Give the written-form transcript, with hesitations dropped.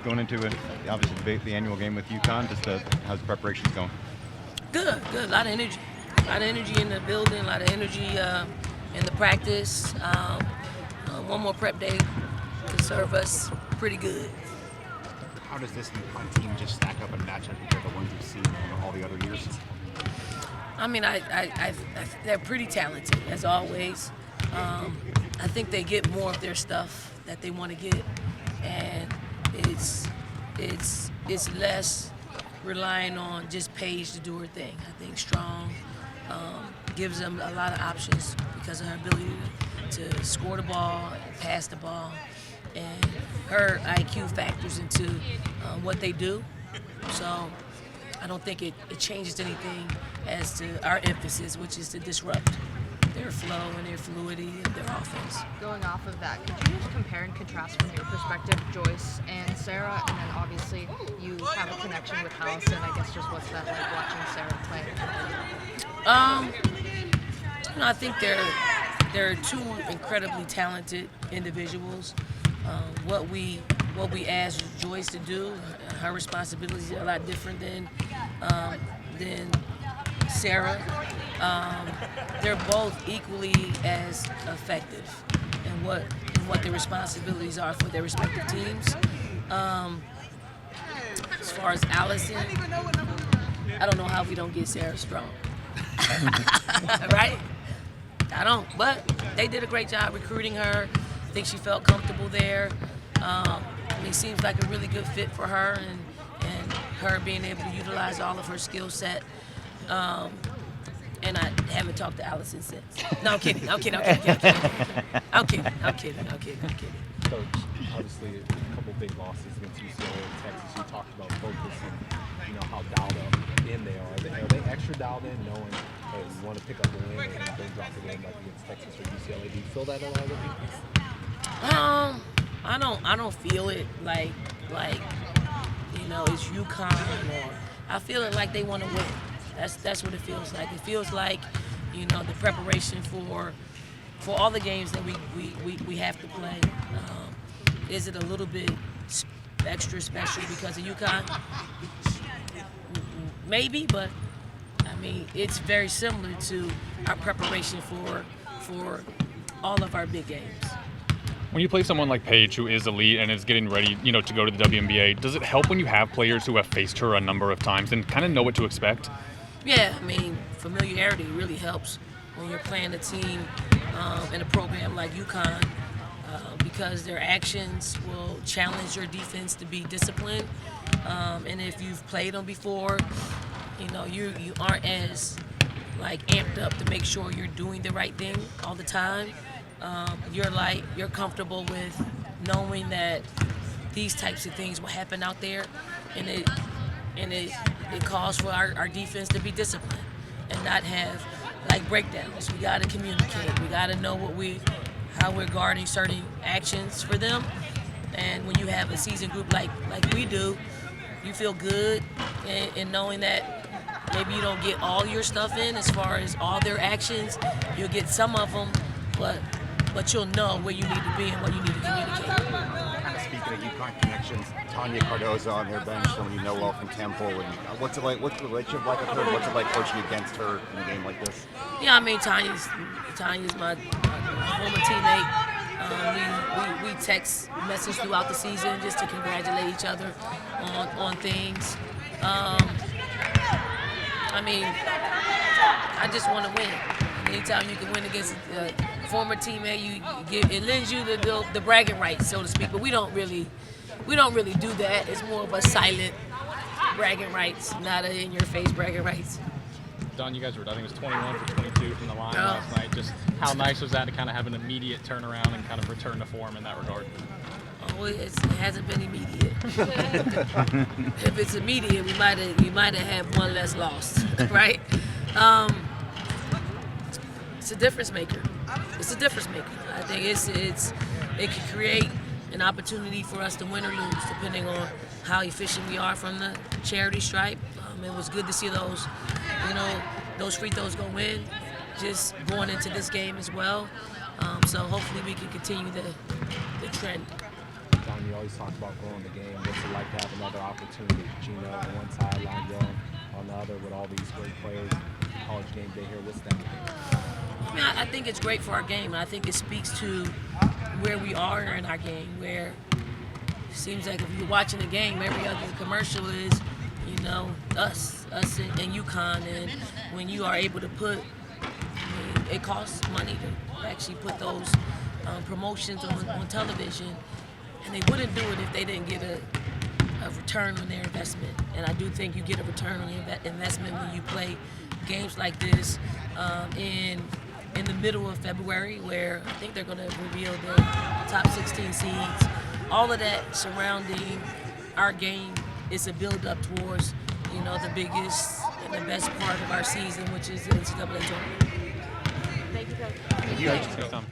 going into obviously the annual game with UConn? Just how's preparations going? Good. A lot of energy. A lot of energy in the building, a lot of energy in the practice. One more prep day to serve us pretty good. How does this UConn team just stack up and match up compared to the ones you've seen all the other years? I mean, they're pretty talented, as always. I think they get more of their stuff that they want to get, and it's less relying on just Paige to do her thing. I think Strong gives them a lot of options because of her ability to score the ball, pass the ball, and her IQ factors into what they do. So I don't think it changes anything as to our emphasis, which is to disrupt their flow and their fluidity and their offense. Going off of that, could you just compare and contrast from your perspective Joyce and Sarah? And then obviously you have a connection with Allison. I guess just what's that like watching Sarah play? I think they're two incredibly talented individuals. What we ask Joyce to do, her responsibilities are a lot different than Sarah. They're both equally as effective in what their responsibilities are for their respective teams. As far as Allison, I don't know how we don't get Sarah Strong. Right? I don't, but they did a great job recruiting her. I think she felt comfortable there. It seems like a really good fit for her and her being able to utilize all of her skill set. And I haven't talked to Allison since. No, I'm kidding. I'm kidding. Coach, obviously a couple big losses against UCLA and Texas. You talked about focus and how dialed up in they are. Are they extra dialed in, knowing that you want to pick up a win and don't drop the game like against Texas or UCLA? Do you feel that a lot with you? I don't feel it like it's UConn, or I feel it like they want to win. That's what it feels like. It feels like the preparation for all the games that we have to play. Is it a little bit extra special because of UConn? Maybe, but I mean it's very similar to our preparation for all of our big games. When you play someone like Paige, who is elite and is getting ready, to go to the WNBA, does it help when you have players who have faced her a number of times and kind of know what to expect? Yeah, I mean, familiarity really helps when you're playing a team in a program like UConn because their actions will challenge your defense to be disciplined. And if you've played them before, you aren't as amped up to make sure you're doing the right thing all the time. You're comfortable with knowing that these types of things will happen out there, and it calls for our defense to be disciplined and not have breakdowns. We got to communicate. We got to know how we're guarding certain actions for them. And when you have a seasoned group like we do, you feel good in knowing that maybe you don't get all your stuff in as far as all their actions. You'll get some of them, but you'll know where you need to be and what you need to communicate. Kind of speaking of UConn connections, Tanya Cardozo on their bench, someone you know well from Temple. And what's it like? What's the relationship like with her? What's it like coaching against her in a game like this? Yeah, I mean Tanya's my former teammate. We text message throughout the season just to congratulate each other on things. I mean, I just want to win. Anytime you can win against a former teammate, it lends you the bragging rights, so to speak. But we don't really do that. It's more of a silent bragging rights, not an in-your-face bragging rights. Don, you guys were, I think it was 21 for 22 from the line last night. Just how nice was that to kind of have an immediate turnaround and kind of return to form in that regard? Oh, it hasn't been immediate. If it's immediate, we might have had one less loss, right? It's a difference maker. It's a difference maker. I think it can create an opportunity for us to win or lose, depending on how efficient we are from the charity stripe. It was good to see those free throws go in, just going into this game as well. So hopefully we can continue the trend. Don, UConn, you always talk about growing the game. What's it like to have another opportunity? Gino on one sideline, Young on the other, with all these great players. College game day here. What's that mean? I mean, I think it's great for our game, and I think it speaks to where we are in our game, where it seems like if you're watching the game, every other commercial is, you know, us in UConn, and when you are able to put, I mean, it costs money to actually put those promotions on television, and they wouldn't do it if they didn't get a return on their investment. And I do think you get a return on your investment when you play games like this in the middle of February, where I think they're going to reveal the top 16 seeds. All of that surrounding our game is a build-up towards, you know, the biggest and the best part of our season, which is the NCAA tournament. Thank you, guys. You guys- Thanks, Tom.